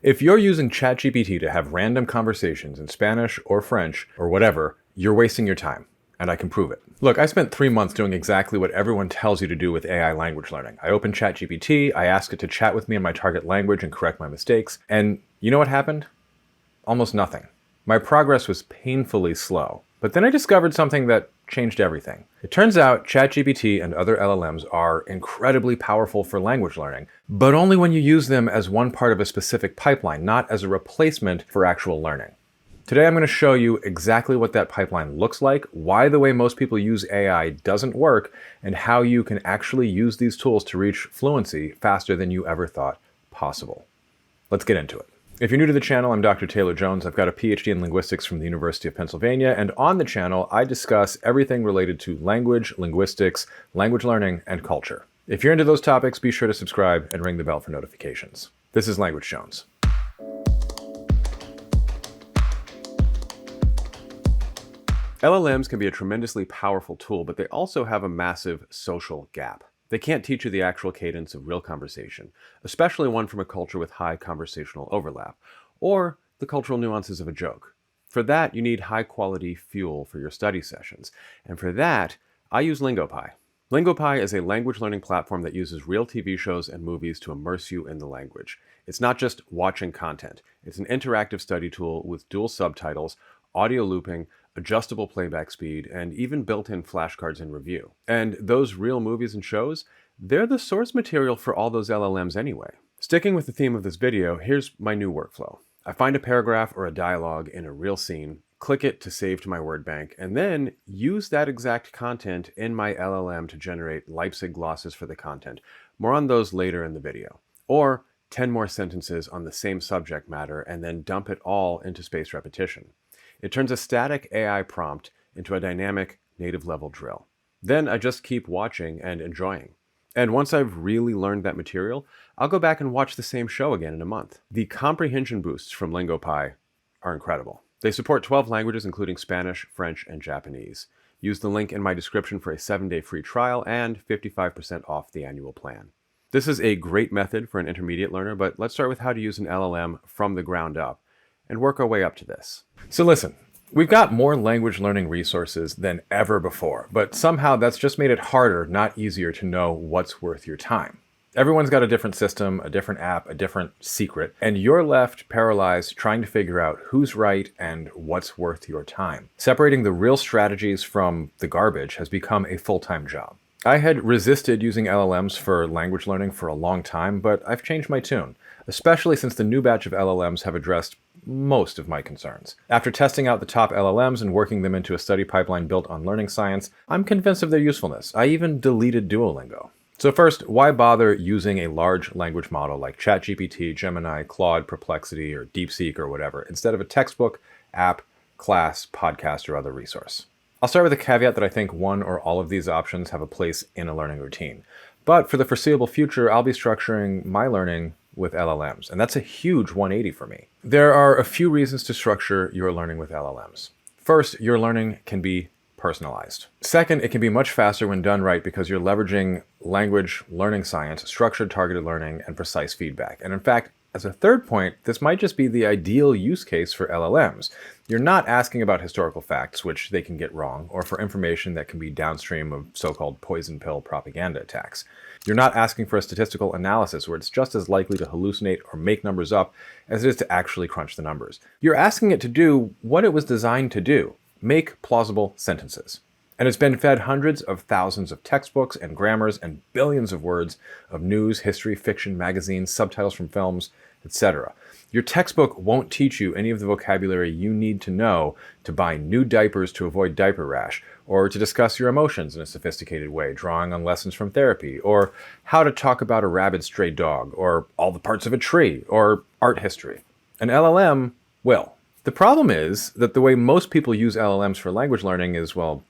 If you're using ChatGPT to have random conversations in Spanish or French or whatever, you're wasting your time, and I can prove it. Look, I spent 3 months doing exactly what everyone tells you to do with AI language learning. I opened ChatGPT, I asked it to chat with me in my target language and correct my mistakes, and you know what happened? Almost nothing. My progress was painfully slow. But then I discovered something that changed everything. It turns out ChatGPT and other LLMs are incredibly powerful for language learning, but only when you use them as one part of a specific pipeline, not as a replacement for actual learning. Today I'm going to show you exactly what that pipeline looks like, why the way most people use AI doesn't work, and how you can actually use these tools to reach fluency faster than you ever thought possible. Let's get into it. If you're new to the channel, I'm Dr. Taylor Jones. I've got a PhD in linguistics from the University of Pennsylvania, and on the channel, I discuss everything related to language, linguistics, language learning, and culture. If you're into those topics, be sure to subscribe and ring the bell for notifications. This is Language Jones. LLMs can be a tremendously powerful tool, but they also have a massive social gap. They can't teach you the actual cadence of real conversation, especially one from a culture with high conversational overlap, or the cultural nuances of a joke. For that, you need high-quality fuel for your study sessions, and for that, I use LingoPie. LingoPie is a language learning platform that uses real TV shows and movies to immerse you in the language. It's not just watching content. It's an interactive study tool with dual subtitles, audio looping, adjustable playback speed, and even built-in flashcards in review. And those real movies and shows, they're the source material for all those LLMs anyway. Sticking with the theme of this video, here's my new workflow. I find a paragraph or a dialogue in a real scene, click it to save to my word bank, and then use that exact content in my LLM to generate Leipzig glosses for the content. More on those later in the video. Or 10 more sentences on the same subject matter and then dump it all into spaced repetition. It turns a static AI prompt into a dynamic native level drill. Then I just keep watching and enjoying. And once I've really learned that material, I'll go back and watch the same show again in a month. The comprehension boosts from LingoPie are incredible. They support 12 languages including Spanish, French, and Japanese. Use the link in my description for a 7-day free trial and 55% off the annual plan. This is a great method for an intermediate learner, but let's start with how to use an LLM from the ground up and work our way up to this. So listen, we've got more language learning resources than ever before, but somehow that's just made it harder, not easier, to know what's worth your time. Everyone's got a different system, a different app, a different secret, and you're left paralyzed trying to figure out who's right and what's worth your time. Separating the real strategies from the garbage has become a full-time job. I had resisted using LLMs for language learning for a long time, but I've changed my tune, especially since the new batch of LLMs have addressed most of my concerns. After testing out the top LLMs and working them into a study pipeline built on learning science, I'm convinced of their usefulness. I even deleted Duolingo. So first, why bother using a large language model like ChatGPT, Gemini, Claude, Perplexity, or DeepSeek or whatever, instead of a textbook, app, class, podcast, or other resource? I'll start with a caveat that I think one or all of these options have a place in a learning routine. But for the foreseeable future, I'll be structuring my learning with LLMs, and that's a huge 180 for me. There are a few reasons to structure your learning with LLMs. First, your learning can be personalized. Second, it can be much faster when done right because you're leveraging language learning science, structured targeted learning, and precise feedback. And in fact, as a third point, this might just be the ideal use case for LLMs. You're not asking about historical facts, which they can get wrong, or for information that can be downstream of so-called poison pill propaganda attacks. You're not asking for a statistical analysis where it's just as likely to hallucinate or make numbers up as it is to actually crunch the numbers. You're asking it to do what it was designed to do: make plausible sentences. And it's been fed hundreds of thousands of textbooks and grammars and billions of words of news, history, fiction, magazines, subtitles from films, etc. Your textbook won't teach you any of the vocabulary you need to know to buy new diapers to avoid diaper rash, or to discuss your emotions in a sophisticated way, drawing on lessons from therapy, or how to talk about a rabid stray dog, or all the parts of a tree, or art history. An LLM will. The problem is that the way most people use LLMs for language learning is, well,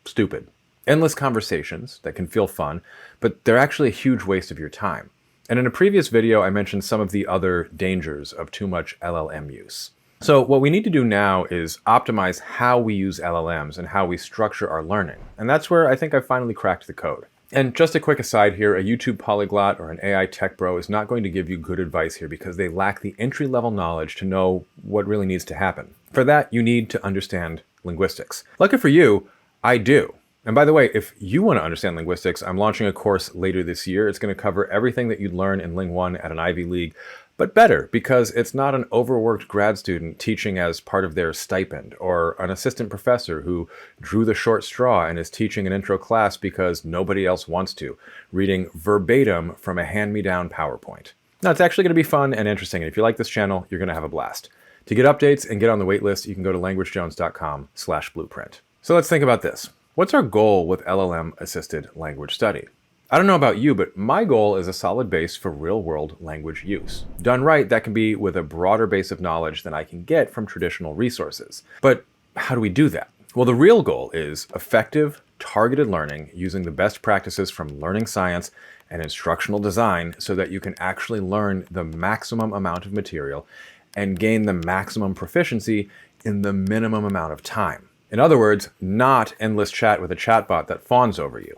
stupid. Endless conversations that can feel fun, but they're actually a huge waste of your time. And in a previous video, I mentioned some of the other dangers of too much LLM use. So what we need to do now is optimize how we use LLMs and how we structure our learning. And that's where I think I've finally cracked the code. And just a quick aside here, a YouTube polyglot or an AI tech bro is not going to give you good advice here because they lack the entry-level knowledge to know what really needs to happen. For that, you need to understand linguistics. Lucky for you, I do. And by the way, if you want to understand linguistics, I'm launching a course later this year. It's going to cover everything that you'd learn in Ling 1 at an Ivy League, but better because it's not an overworked grad student teaching as part of their stipend or an assistant professor who drew the short straw and is teaching an intro class because nobody else wants to, reading verbatim from a hand-me-down PowerPoint. Now, it's actually going to be fun and interesting, and if you like this channel, you're going to have a blast. To get updates and get on the waitlist, you can go to languagejones.com/blueprint. So let's think about this. What's our goal with LLM-assisted language study? I don't know about you, but my goal is a solid base for real-world language use. Done right, that can be with a broader base of knowledge than I can get from traditional resources. But how do we do that? Well, the real goal is effective, targeted learning using the best practices from learning science and instructional design so that you can actually learn the maximum amount of material and gain the maximum proficiency in the minimum amount of time. In other words, not endless chat with a chatbot that fawns over you.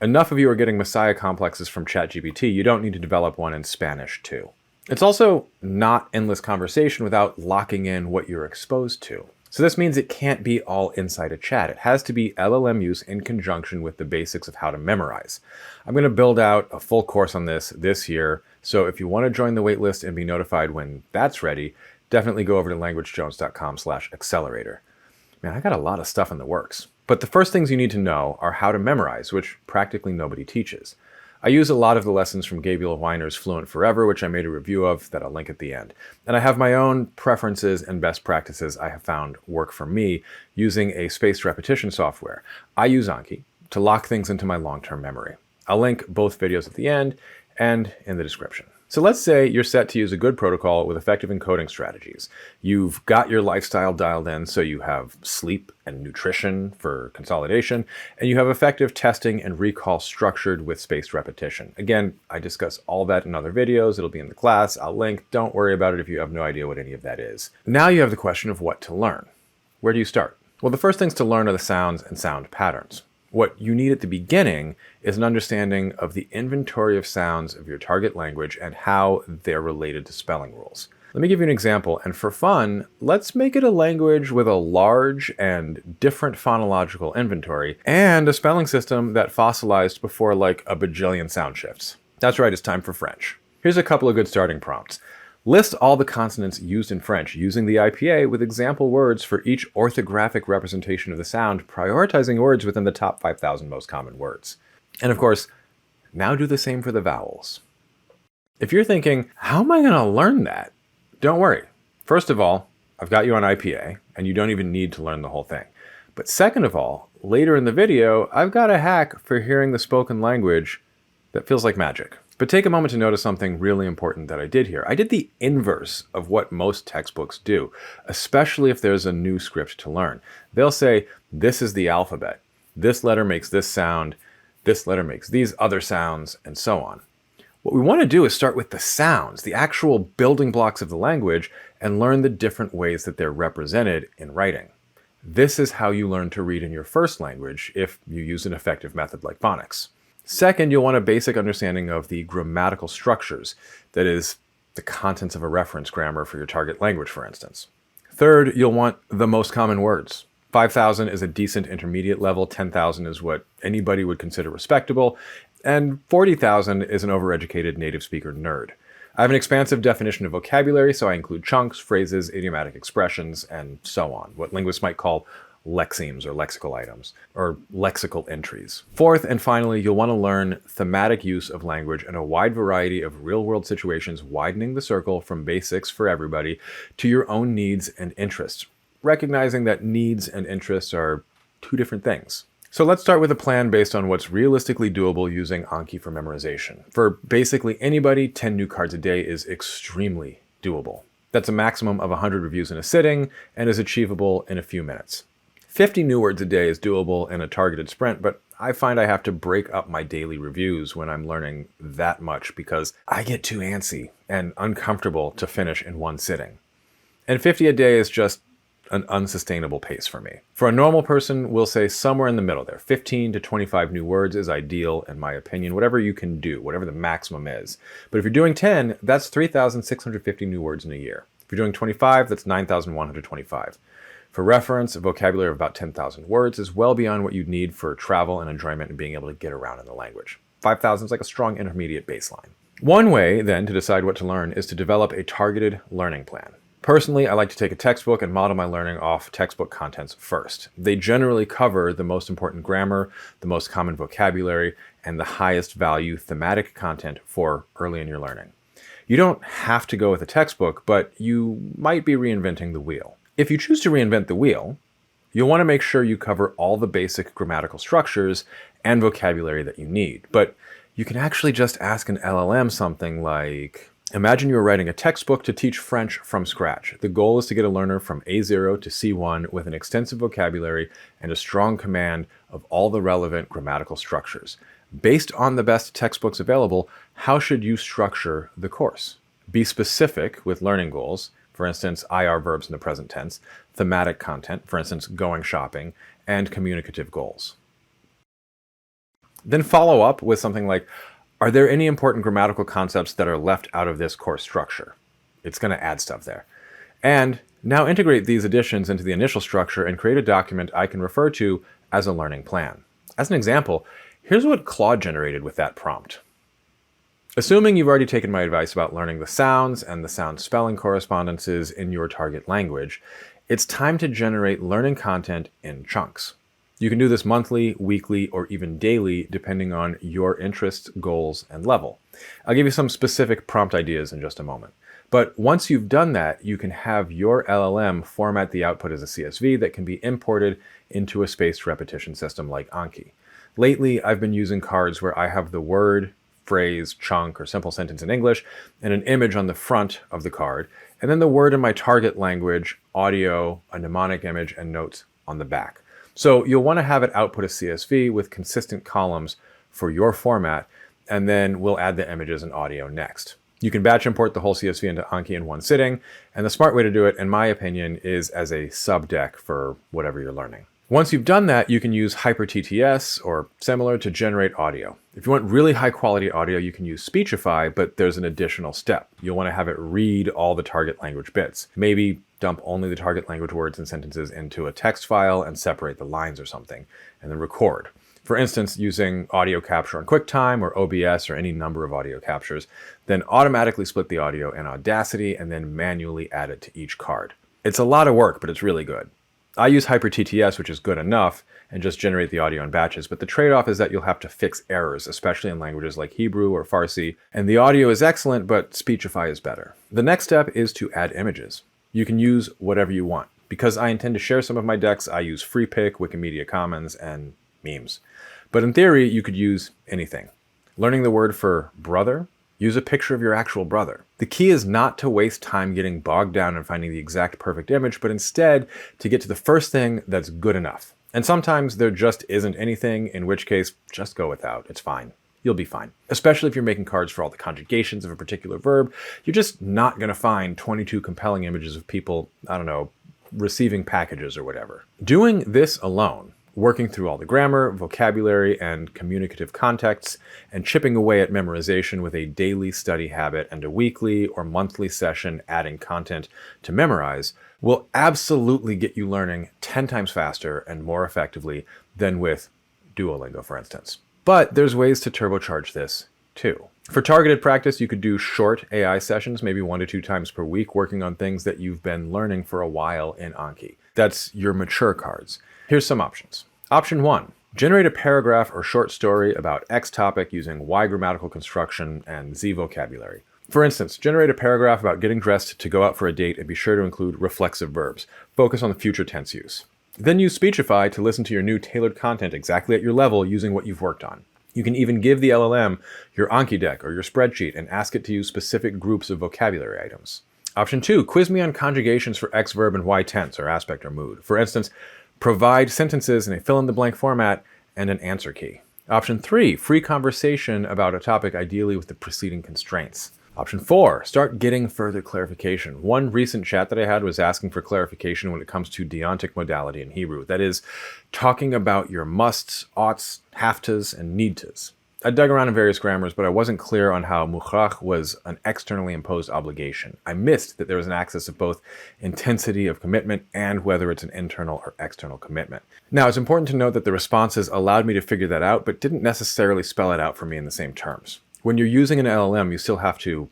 Enough of you are getting messiah complexes from ChatGPT, you don't need to develop one in Spanish too. It's also not endless conversation without locking in what you're exposed to. So this means it can't be all inside a chat. It has to be LLM use in conjunction with the basics of how to memorize. I'm going to build out a full course on this year, so if you want to join the waitlist and be notified when that's ready, definitely go over to languagejones.com/accelerator. Man, I got a lot of stuff in the works. But the first things you need to know are how to memorize, which practically nobody teaches. I use a lot of the lessons from Gabriel Weiner's Fluent Forever, which I made a review of that I'll link at the end. And I have my own preferences and best practices I have found work for me using a spaced repetition software. I use Anki to lock things into my long-term memory. I'll link both videos at the end and in the description. So let's say you're set to use a good protocol with effective encoding strategies. You've got your lifestyle dialed in, so you have sleep and nutrition for consolidation, and you have effective testing and recall structured with spaced repetition. Again, I discuss all that in other videos. It'll be in the class. I'll link. Don't worry about it if you have no idea what any of that is. Now you have the question of what to learn. Where do you start? Well, the first things to learn are the sounds and sound patterns. What you need at the beginning is an understanding of the inventory of sounds of your target language and how they're related to spelling rules. Let me give you an example, and for fun, let's make it a language with a large and different phonological inventory and a spelling system that fossilized before like a bajillion sound shifts. That's right, it's time for French. Here's a couple of good starting prompts. List all the consonants used in French using the IPA with example words for each orthographic representation of the sound, prioritizing words within the top 5,000 most common words. And of course, now do the same for the vowels. If you're thinking, how am I going to learn that? Don't worry. First of all, I've got you on IPA, and you don't even need to learn the whole thing. But second of all, later in the video, I've got a hack for hearing the spoken language that feels like magic. But take a moment to notice something really important that I did here. I did the inverse of what most textbooks do, especially if there's a new script to learn. They'll say, this is the alphabet. This letter makes this sound. This letter makes these other sounds, and so on. What we want to do is start with the sounds, the actual building blocks of the language, and learn the different ways that they're represented in writing. This is how you learn to read in your first language if you use an effective method like phonics. Second, you'll want a basic understanding of the grammatical structures, that is, the contents of a reference grammar for your target language, for instance. Third, you'll want the most common words. 5,000 is a decent intermediate level, 10,000 is what anybody would consider respectable, and 40,000 is an overeducated native speaker nerd. I have an expansive definition of vocabulary, so I include chunks, phrases, idiomatic expressions, and so on, what linguists might call lexemes or lexical items, or lexical entries. Fourth, and finally, you'll want to learn thematic use of language in a wide variety of real-world situations, widening the circle from basics for everybody to your own needs and interests, recognizing that needs and interests are two different things. So let's start with a plan based on what's realistically doable using Anki for memorization. For basically anybody, 10 new cards a day is extremely doable. That's a maximum of 100 reviews in a sitting and is achievable in a few minutes. 50 new words a day is doable in a targeted sprint, but I find I have to break up my daily reviews when I'm learning that much because I get too antsy and uncomfortable to finish in one sitting. And 50 a day is just an unsustainable pace for me. For a normal person, we'll say somewhere in the middle there. 15 to 25 new words is ideal, in my opinion, whatever you can do, whatever the maximum is. But if you're doing 10, that's 3,650 new words in a year. If you're doing 25, that's 9,125. For reference, a vocabulary of about 10,000 words is well beyond what you'd need for travel and enjoyment and being able to get around in the language. 5,000 is like a strong intermediate baseline. One way, then, to decide what to learn is to develop a targeted learning plan. Personally, I like to take a textbook and model my learning off textbook contents first. They generally cover the most important grammar, the most common vocabulary, and the highest value thematic content for early in your learning. You don't have to go with a textbook, but you might be reinventing the wheel. If you choose to reinvent the wheel, you'll want to make sure you cover all the basic grammatical structures and vocabulary that you need. But you can actually just ask an LLM something like, imagine you were writing a textbook to teach French from scratch. The goal is to get a learner from A0 to C1 with an extensive vocabulary and a strong command of all the relevant grammatical structures. Based on the best textbooks available, how should you structure the course? Be specific with learning goals, for instance, IR verbs in the present tense, thematic content, for instance, going shopping, and communicative goals. Then follow up with something like, are there any important grammatical concepts that are left out of this course structure? It's going to add stuff there. And now integrate these additions into the initial structure and create a document I can refer to as a learning plan. As an example, here's what Claude generated with that prompt. Assuming you've already taken my advice about learning the sounds and the sound spelling correspondences in your target language, it's time to generate learning content in chunks. You can do this monthly, weekly, or even daily, depending on your interests, goals, and level. I'll give you some specific prompt ideas in just a moment. But once you've done that, you can have your LLM format the output as a CSV that can be imported into a spaced repetition system like Anki. Lately, I've been using cards where I have the word, phrase, chunk, or simple sentence in English, and an image on the front of the card, and then the word in my target language, audio, a mnemonic image, and notes on the back. So you'll want to have it output a CSV with consistent columns for your format, and then we'll add the images and audio next. You can batch import the whole CSV into Anki in one sitting, and the smart way to do it, in my opinion, is as a subdeck for whatever you're learning. Once you've done that, you can use HyperTTS or similar to generate audio. If you want really high quality audio, you can use Speechify, but there's an additional step. You'll want to have it read all the target language bits. Maybe dump only the target language words and sentences into a text file and separate the lines or something, and then record. For instance, using audio capture on QuickTime or OBS or any number of audio captures, then automatically split the audio in Audacity and then manually add it to each card. It's a lot of work, but it's really good. I use HyperTTS, which is good enough, and just generate the audio in batches, but the trade-off is that you'll have to fix errors, especially in languages like Hebrew or Farsi, and the audio is excellent, but Speechify is better. The next step is to add images. You can use whatever you want. Because I intend to share some of my decks, I use FreePic, Wikimedia Commons, and memes. But in theory, you could use anything. Learning the word for brother? Use a picture of your actual brother. The key is not to waste time getting bogged down in finding the exact perfect image, but instead to get to the first thing that's good enough. And sometimes there just isn't anything, in which case, just go without. It's fine. You'll be fine. Especially if you're making cards for all the conjugations of a particular verb, you're just not going to find 22 compelling images of people, I don't know, receiving packages or whatever. Doing this alone, working through all the grammar, vocabulary, and communicative contexts, and chipping away at memorization with a daily study habit and a weekly or monthly session adding content to memorize, will absolutely get you learning 10 times faster and more effectively than with Duolingo, for instance. But there's ways to turbocharge this too. For targeted practice, you could do short AI sessions, maybe 1 to 2 times per week, working on things that you've been learning for a while in Anki. That's your mature cards. Here's some options. Option 1, generate a paragraph or short story about X topic using Y grammatical construction and Z vocabulary. For instance, generate a paragraph about getting dressed to go out for a date and be sure to include reflexive verbs. Focus on the future tense use. Then use Speechify to listen to your new tailored content exactly at your level using what you've worked on. You can even give the LLM your Anki deck or your spreadsheet and ask it to use specific groups of vocabulary items. Option 2, quiz me on conjugations for X verb and Y tense or aspect or mood. For instance, provide sentences in a fill-in-the-blank format and an answer key. Option 3, free conversation about a topic ideally with the preceding constraints. Option 4, start getting further clarification. One recent chat that I had was asking for clarification when it comes to deontic modality in Hebrew. That is, talking about your musts, oughts, have tos, and need tos. I dug around in various grammars, but I wasn't clear on how mukhrach was an externally imposed obligation. I missed that there was an axis of both intensity of commitment and whether it's an internal or external commitment. Now, it's important to note that the responses allowed me to figure that out, but didn't necessarily spell it out for me in the same terms. When you're using an LLM, you still have to,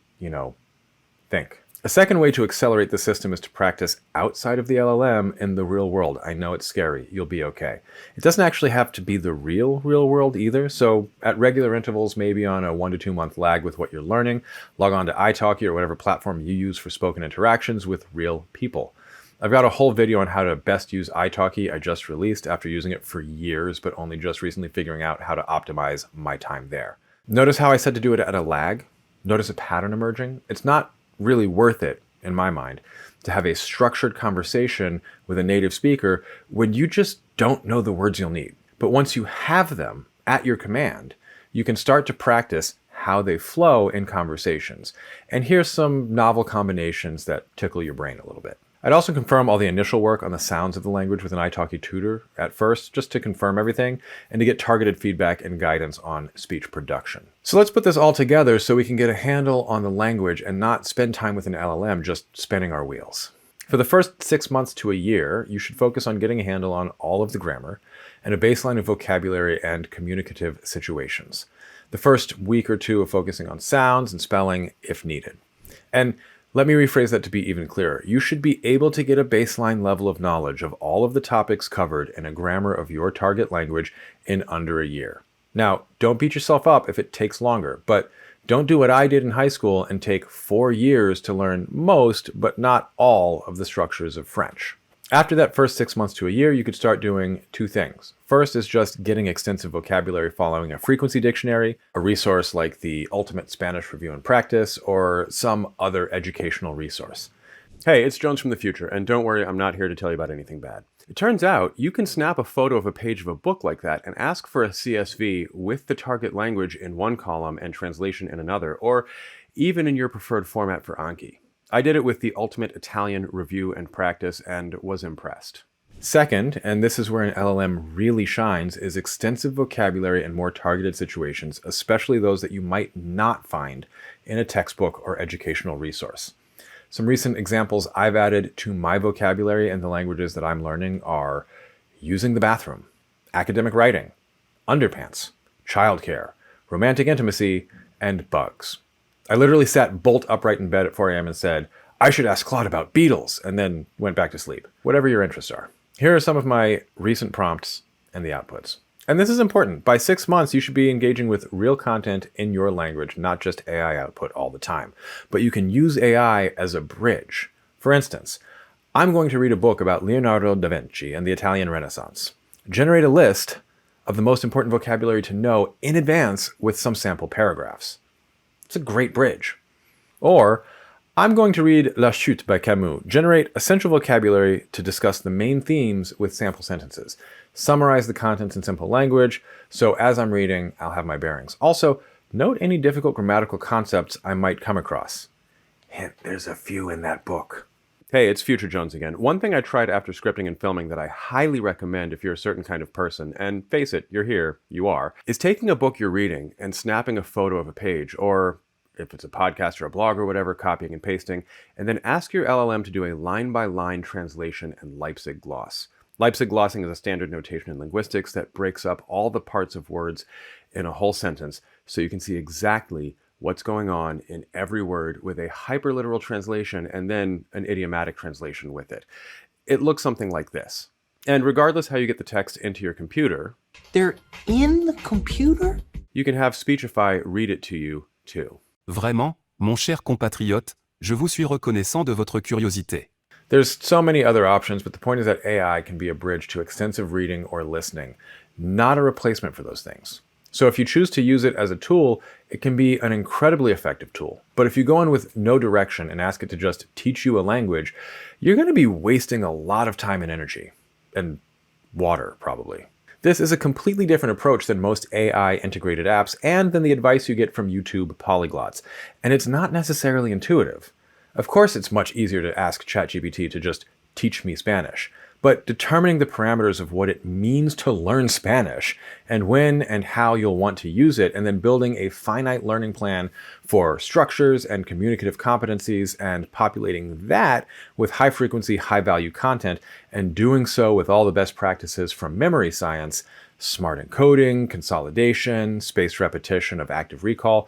think. A second way to accelerate the system is to practice outside of the LLM in the real world. I know it's scary. You'll be okay. It doesn't actually have to be the real world either. So at regular intervals, maybe on a 1 to 2 month lag with what you're learning, log on to italki or whatever platform you use for spoken interactions with real people. I've got a whole video on how to best use italki I just released after using it for years, but only just recently figuring out how to optimize my time there. Notice how I said to do it at a lag? Notice a pattern emerging? It's not really worth it, in my mind, to have a structured conversation with a native speaker when you just don't know the words you'll need. But once you have them at your command, you can start to practice how they flow in conversations. And here's some novel combinations that tickle your brain a little bit. I'd also confirm all the initial work on the sounds of the language with an italki tutor at first, just to confirm everything and to get targeted feedback and guidance on speech production. So let's put this all together so we can get a handle on the language and not spend time with an LLM just spinning our wheels. For the first 6 months to a year, you should focus on getting a handle on all of the grammar and a baseline of vocabulary and communicative situations. The first week or two of focusing on sounds and spelling if needed. And let me rephrase that to be even clearer. You should be able to get a baseline level of knowledge of all of the topics covered in a grammar of your target language in under a year. Now, don't beat yourself up if it takes longer, but don't do what I did in high school and take 4 years to learn most, but not all, of the structures of French. After that first 6 months to a year, you could start doing 2 things. First is just getting extensive vocabulary following a frequency dictionary, a resource like the Ultimate Spanish Review and Practice, or some other educational resource. Hey, it's Jones from the future, and don't worry, I'm not here to tell you about anything bad. It turns out you can snap a photo of a page of a book like that and ask for a CSV with the target language in one column and translation in another, or even in your preferred format for Anki. I did it with the Ultimate Italian Review and Practice and was impressed. Second, and this is where an LLM really shines, is extensive vocabulary and more targeted situations, especially those that you might not find in a textbook or educational resource. Some recent examples I've added to my vocabulary and the languages that I'm learning are using the bathroom, academic writing, underpants, childcare, romantic intimacy, and bugs. I literally sat bolt upright in bed at 4 a.m. and said, I should ask Claude about beetles, and then went back to sleep. Whatever your interests are. Here are some of my recent prompts and the outputs. And this is important. By 6 months, you should be engaging with real content in your language, not just AI output all the time. But you can use AI as a bridge. For instance, I'm going to read a book about Leonardo da Vinci and the Italian Renaissance. Generate a list of the most important vocabulary to know in advance with some sample paragraphs. It's a great bridge. Or, I'm going to read La Chute by Camus. Generate essential vocabulary to discuss the main themes with sample sentences. Summarize the contents in simple language, so as I'm reading, I'll have my bearings. Also, note any difficult grammatical concepts I might come across. Hint, there's a few in that book. Hey, it's Future Jones again. One thing I tried after scripting and filming that I highly recommend if you're a certain kind of person, and face it, you're here, you are, is taking a book you're reading and snapping a photo of a page, or if it's a podcast or a blog or whatever, copying and pasting, and then ask your LLM to do a line-by-line translation and Leipzig gloss. Leipzig glossing is a standard notation in linguistics that breaks up all the parts of words in a whole sentence so you can see exactly what's going on in every word with a hyperliteral translation and then an idiomatic translation with it. It looks something like this. And regardless how you get the text into your computer, they're in the computer? You can have Speechify read it to you too. Vraiment, mon cher compatriote, je vous suis reconnaissant de votre curiosité. There's so many other options, but the point is that AI can be a bridge to extensive reading or listening, not a replacement for those things. So if you choose to use it as a tool, it can be an incredibly effective tool. But if you go in with no direction and ask it to just teach you a language, you're going to be wasting a lot of time and energy. And water, probably. This is a completely different approach than most AI integrated apps and than the advice you get from YouTube polyglots. And it's not necessarily intuitive. Of course, it's much easier to ask ChatGPT to just teach me Spanish. But determining the parameters of what it means to learn Spanish and when and how you'll want to use it, and then building a finite learning plan for structures and communicative competencies and populating that with high frequency, high value content, and doing so with all the best practices from memory science, smart encoding, consolidation, spaced repetition of active recall,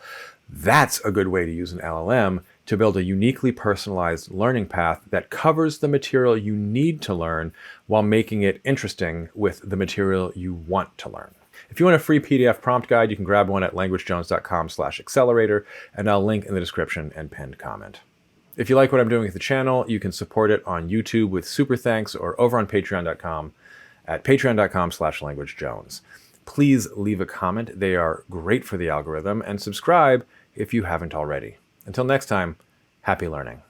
that's a good way to use an LLM to build a uniquely personalized learning path that covers the material you need to learn while making it interesting with the material you want to learn. If you want a free PDF prompt guide, you can grab one at languagejones.com/accelerator, and I'll link in the description and pinned comment. If you like what I'm doing with the channel, you can support it on YouTube with super thanks or over on patreon.com at patreon.com/languagejones. Please leave a comment. They are great for the algorithm, and subscribe if you haven't already. Until next time, happy learning.